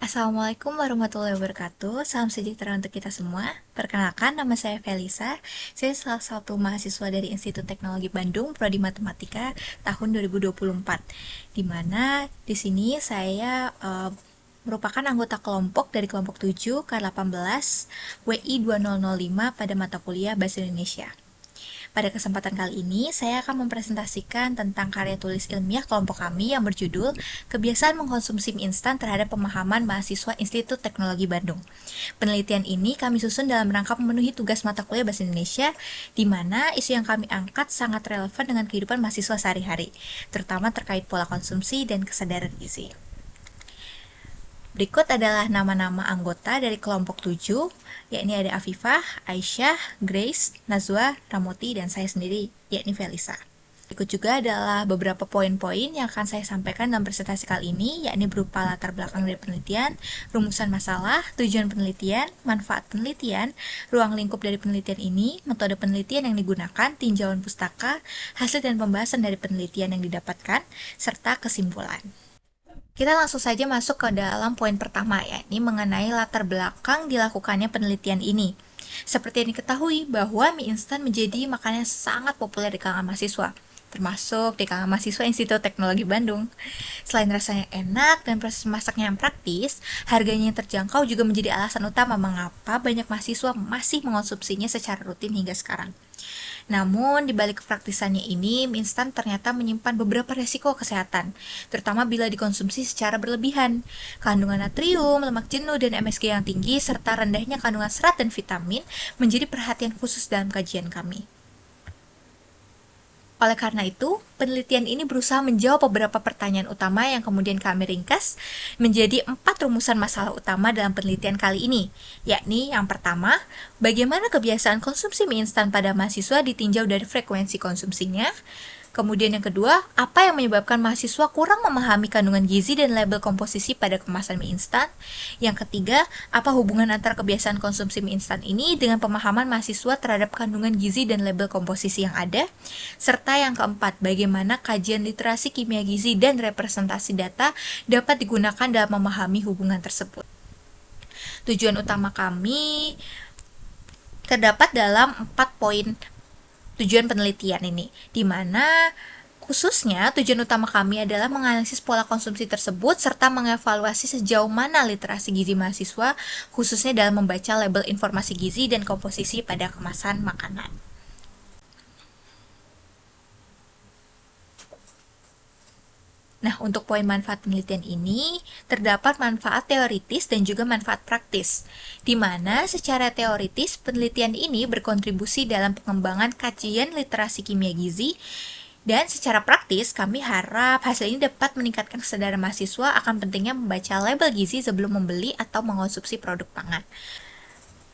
Assalamualaikum warahmatullahi wabarakatuh. Salam sejahtera untuk kita semua. Perkenalkan, nama saya Felisa. Saya salah satu mahasiswa dari Institut Teknologi Bandung, Prodi Matematika tahun 2024. Di mana di sini saya merupakan anggota kelompok dari kelompok 7 K18 WI 2005 pada mata kuliah Bahasa Indonesia. Pada kesempatan kali ini, saya akan mempresentasikan tentang karya tulis ilmiah kelompok kami yang berjudul Kebiasaan Mengkonsumsi Mie Instan Terhadap Pemahaman Mahasiswa Institut Teknologi Bandung. Penelitian ini kami susun dalam rangka memenuhi tugas mata kuliah Bahasa Indonesia, di mana isu yang kami angkat sangat relevan dengan kehidupan mahasiswa sehari-hari, terutama terkait pola konsumsi dan kesadaran gizi. Berikut adalah nama-nama anggota dari kelompok 7, yakni ada Afifah, Aisyah, Grace, Nazwa, Ramoti, dan saya sendiri, yakni Felisa. Berikut juga adalah beberapa poin-poin yang akan saya sampaikan dalam presentasi kali ini, yakni berupa latar belakang dari penelitian, rumusan masalah, tujuan penelitian, manfaat penelitian, ruang lingkup dari penelitian ini, metode penelitian yang digunakan, tinjauan pustaka, hasil dan pembahasan dari penelitian yang didapatkan, serta kesimpulan. Kita langsung saja masuk ke dalam poin pertama, yakni mengenai latar belakang dilakukannya penelitian ini. Seperti yang diketahui bahwa mie instan menjadi makanan sangat populer di kalangan mahasiswa, termasuk di kalangan mahasiswa Institut Teknologi Bandung. Selain rasanya enak dan proses masaknya yang praktis, harganya yang terjangkau juga menjadi alasan utama mengapa banyak mahasiswa masih mengonsumsinya secara rutin hingga sekarang. Namun, di balik kepraktisannya ini, mie instan ternyata menyimpan beberapa resiko kesehatan, terutama bila dikonsumsi secara berlebihan. Kandungan natrium, lemak jenuh, dan MSG yang tinggi, serta rendahnya kandungan serat dan vitamin menjadi perhatian khusus dalam kajian kami. Oleh karena itu, penelitian ini berusaha menjawab beberapa pertanyaan utama yang kemudian kami ringkas menjadi 4 rumusan masalah utama dalam penelitian kali ini, yakni yang pertama, bagaimana kebiasaan konsumsi mie instan pada mahasiswa ditinjau dari frekuensi konsumsinya. Kemudian yang kedua, apa yang menyebabkan mahasiswa kurang memahami kandungan gizi dan label komposisi pada kemasan mie instan? Yang ketiga, apa hubungan antara kebiasaan konsumsi mie instan ini dengan pemahaman mahasiswa terhadap kandungan gizi dan label komposisi yang ada? Serta yang keempat, bagaimana kajian literasi kimia gizi dan representasi data dapat digunakan dalam memahami hubungan tersebut. Tujuan utama kami terdapat dalam 4 poin tujuan penelitian ini, di mana khususnya tujuan utama kami adalah menganalisis pola konsumsi tersebut serta mengevaluasi sejauh mana literasi gizi mahasiswa, khususnya dalam membaca label informasi gizi dan komposisi pada kemasan makanan. Nah, untuk poin manfaat penelitian ini, terdapat manfaat teoritis dan juga manfaat praktis, di mana secara teoritis penelitian ini berkontribusi dalam pengembangan kajian literasi kimia gizi, dan secara praktis kami harap hasil ini dapat meningkatkan kesadaran mahasiswa akan pentingnya membaca label gizi sebelum membeli atau mengonsumsi produk pangan.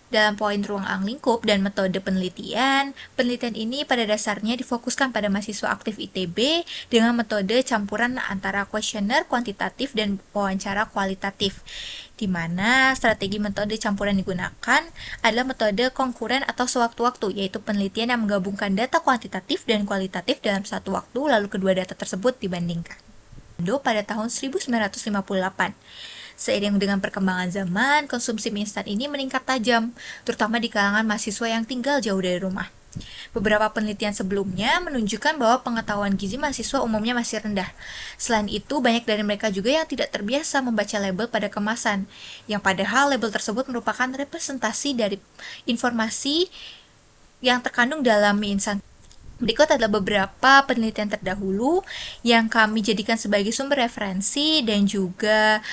Dalam poin ruang lingkup dan metode penelitian ini pada dasarnya difokuskan pada mahasiswa aktif ITB dengan metode campuran antara kuesioner kuantitatif dan wawancara kualitatif, di mana strategi metode campuran digunakan adalah metode konkuren atau sewaktu-waktu, yaitu penelitian yang menggabungkan data kuantitatif dan kualitatif dalam satu waktu, lalu kedua data tersebut dibandingkan. Pada tahun 1958. Seiring dengan perkembangan zaman, konsumsi mie instan ini meningkat tajam, terutama di kalangan mahasiswa yang tinggal jauh dari rumah. Beberapa penelitian sebelumnya menunjukkan bahwa pengetahuan gizi mahasiswa umumnya masih rendah. Selain itu, banyak dari mereka juga yang tidak terbiasa membaca label pada kemasan, yang padahal label tersebut merupakan representasi dari informasi yang terkandung dalam mie instan. Berikut adalah beberapa penelitian terdahulu yang kami jadikan sebagai sumber referensi dan juga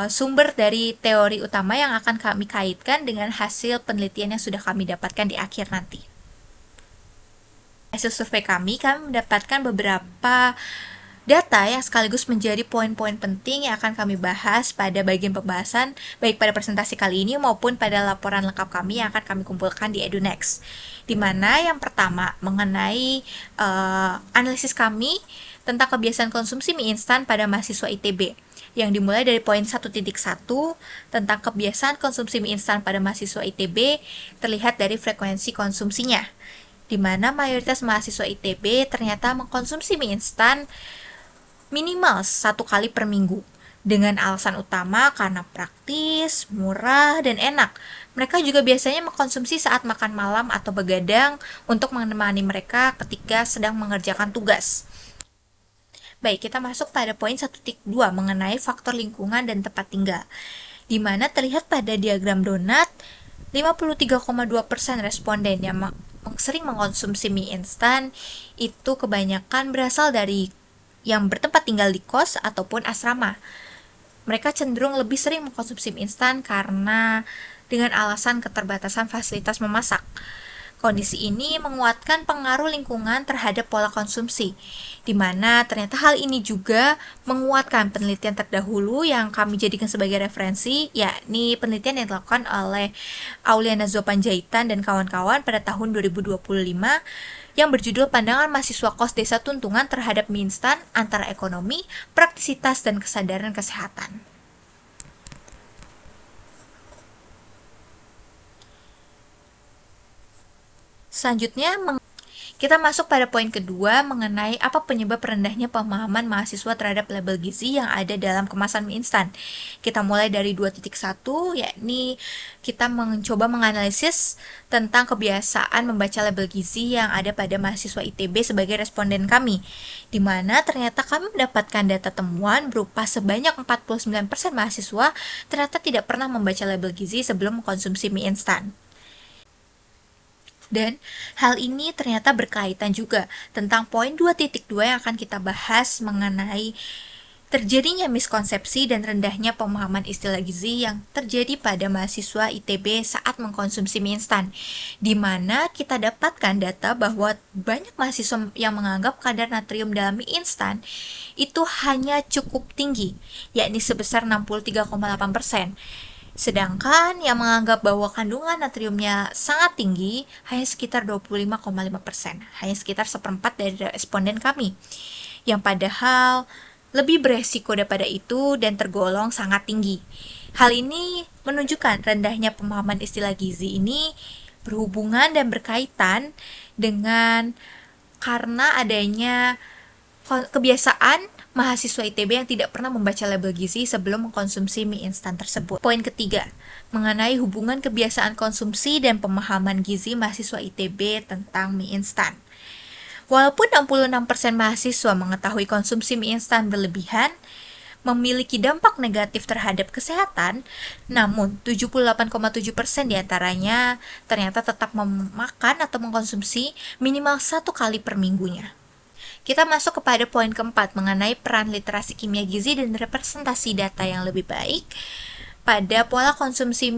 sumber dari teori utama yang akan kami kaitkan dengan hasil penelitian yang sudah kami dapatkan di akhir nanti. Hasil survei kami mendapatkan beberapa data yang sekaligus menjadi poin-poin penting yang akan kami bahas pada bagian pembahasan, baik pada presentasi kali ini maupun pada laporan lengkap kami yang akan kami kumpulkan di EduNext. Di mana yang pertama mengenai analisis kami tentang kebiasaan konsumsi mie instan pada mahasiswa ITB, yang dimulai dari poin 1.1 tentang kebiasaan konsumsi mie instan pada mahasiswa ITB terlihat dari frekuensi konsumsinya, di mana mayoritas mahasiswa ITB ternyata mengkonsumsi mie instan minimal 1 kali per minggu. Dengan alasan utama karena praktis, murah, dan enak. Mereka juga biasanya mengkonsumsi saat makan malam atau begadang untuk menemani mereka ketika sedang mengerjakan tugas. Baik, kita masuk pada poin 1.2 mengenai faktor lingkungan dan tempat tinggal, di mana terlihat pada diagram donat, 53,2% responden yang sering mengkonsumsi mie instan itu kebanyakan berasal dari yang bertempat tinggal di kos ataupun asrama. Mereka cenderung lebih sering mengkonsumsi mie instan karena dengan alasan keterbatasan fasilitas memasak. Kondisi ini menguatkan pengaruh lingkungan terhadap pola konsumsi, di mana ternyata hal ini juga menguatkan penelitian terdahulu yang kami jadikan sebagai referensi, yakni penelitian yang dilakukan oleh Auliana Zopanjaitan dan kawan-kawan pada tahun 2025 yang berjudul Pandangan Mahasiswa Kos Desa Tuntungan Terhadap Mie Instan Antara Ekonomi, Praktisitas, dan Kesadaran Kesehatan. Selanjutnya, kita masuk pada poin kedua mengenai apa penyebab rendahnya pemahaman mahasiswa terhadap label gizi yang ada dalam kemasan mie instan. Kita mulai dari 2.1, yakni kita mencoba menganalisis tentang kebiasaan membaca label gizi yang ada pada mahasiswa ITB sebagai responden kami, di mana ternyata kami mendapatkan data temuan berupa sebanyak 49% mahasiswa ternyata tidak pernah membaca label gizi sebelum mengkonsumsi mie instan. Dan hal ini ternyata berkaitan juga tentang poin 2.2 yang akan kita bahas mengenai terjadinya miskonsepsi dan rendahnya pemahaman istilah gizi yang terjadi pada mahasiswa ITB saat mengkonsumsi mie instan, di mana kita dapatkan data bahwa banyak mahasiswa yang menganggap kadar natrium dalam mie instan itu hanya cukup tinggi, yakni sebesar 63,8%. Sedangkan yang menganggap bahwa kandungan natriumnya sangat tinggi hanya sekitar 25,5%, hanya sekitar seperempat dari responden kami, yang padahal lebih beresiko daripada itu dan tergolong sangat tinggi. Hal ini menunjukkan rendahnya pemahaman istilah gizi ini berhubungan dan berkaitan dengan karena adanya kebiasaan mahasiswa ITB yang tidak pernah membaca label gizi sebelum mengkonsumsi mie instan tersebut. Poin ketiga, mengenai hubungan kebiasaan konsumsi dan pemahaman gizi mahasiswa ITB tentang mie instan. Walaupun 66% mahasiswa mengetahui konsumsi mie instan berlebihan memiliki dampak negatif terhadap kesehatan, namun 78,7% diantaranya ternyata tetap memakan atau mengkonsumsi minimal 1 kali per minggunya. Kita masuk kepada poin keempat mengenai peran literasi kimia gizi dan representasi data yang lebih baik pada pola konsumsi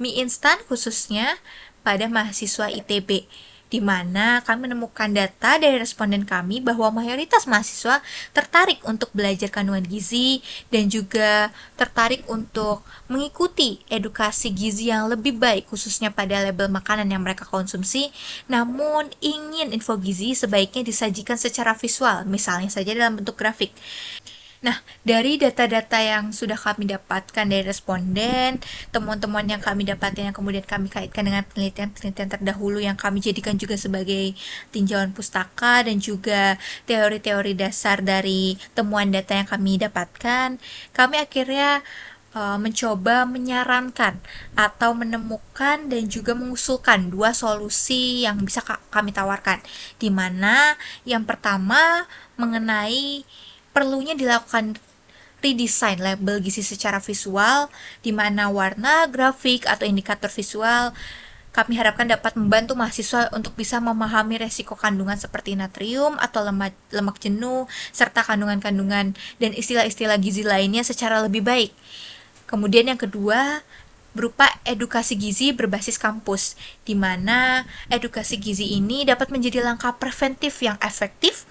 mie instan khususnya pada mahasiswa ITB, di mana kami menemukan data dari responden kami bahwa mayoritas mahasiswa tertarik untuk belajar kandungan gizi dan juga tertarik untuk mengikuti edukasi gizi yang lebih baik khususnya pada label makanan yang mereka konsumsi, namun ingin info gizi sebaiknya disajikan secara visual, misalnya saja dalam bentuk grafik. Nah, dari data-data yang sudah kami dapatkan dari responden, temuan-temuan yang kami dapatkan yang kemudian kami kaitkan dengan penelitian-penelitian terdahulu yang kami jadikan juga sebagai tinjauan pustaka dan juga teori-teori dasar dari temuan data yang kami dapatkan, kami akhirnya mencoba menyarankan atau menemukan dan juga mengusulkan 2 solusi yang bisa kami tawarkan, di mana yang pertama mengenai perlunya dilakukan redesign label gizi secara visual, di mana warna, grafik, atau indikator visual kami harapkan dapat membantu mahasiswa untuk bisa memahami resiko kandungan seperti natrium atau lemak jenuh, serta kandungan-kandungan dan istilah-istilah gizi lainnya secara lebih baik. Kemudian yang kedua, berupa edukasi gizi berbasis kampus, di mana edukasi gizi ini dapat menjadi langkah preventif yang efektif,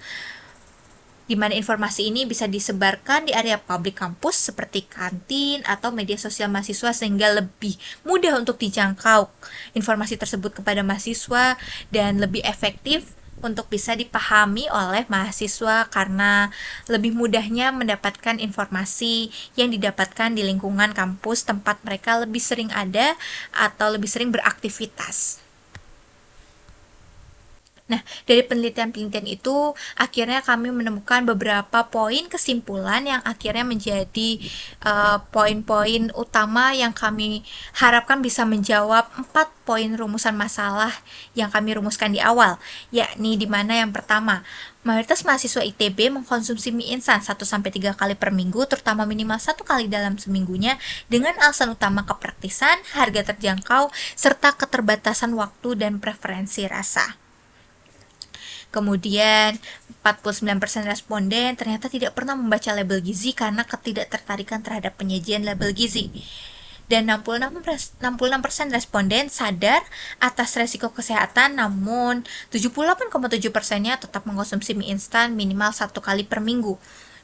di mana informasi ini bisa disebarkan di area publik kampus seperti kantin atau media sosial mahasiswa sehingga lebih mudah untuk dijangkau informasi tersebut kepada mahasiswa dan lebih efektif untuk bisa dipahami oleh mahasiswa karena lebih mudahnya mendapatkan informasi yang didapatkan di lingkungan kampus tempat mereka lebih sering ada atau lebih sering beraktivitas. Nah, dari penelitian-penelitian itu, akhirnya kami menemukan beberapa poin kesimpulan yang akhirnya menjadi poin-poin utama yang kami harapkan bisa menjawab 4 poin rumusan masalah yang kami rumuskan di awal, yakni di mana yang pertama, mayoritas mahasiswa ITB mengkonsumsi mie instan 1-3 kali per minggu, terutama minimal 1 kali dalam seminggunya, dengan alasan utama kepraktisan, harga terjangkau, serta keterbatasan waktu dan preferensi rasa. Kemudian, 49% responden ternyata tidak pernah membaca label gizi karena ketidaktertarikan terhadap penyajian label gizi. Dan 66% responden sadar atas resiko kesehatan, namun 78,7%-nya tetap mengkonsumsi mie instan minimal 1 kali per minggu,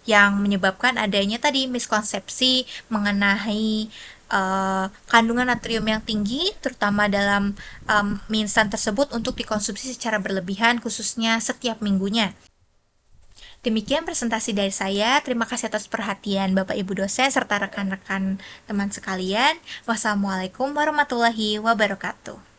yang menyebabkan adanya tadi miskonsepsi mengenai kandungan natrium yang tinggi, terutama dalam mie instan tersebut untuk dikonsumsi secara berlebihan, khususnya setiap minggunya. Demikian presentasi dari saya. Terima kasih atas perhatian Bapak Ibu dosen serta rekan-rekan teman sekalian. Wassalamualaikum warahmatullahi wabarakatuh.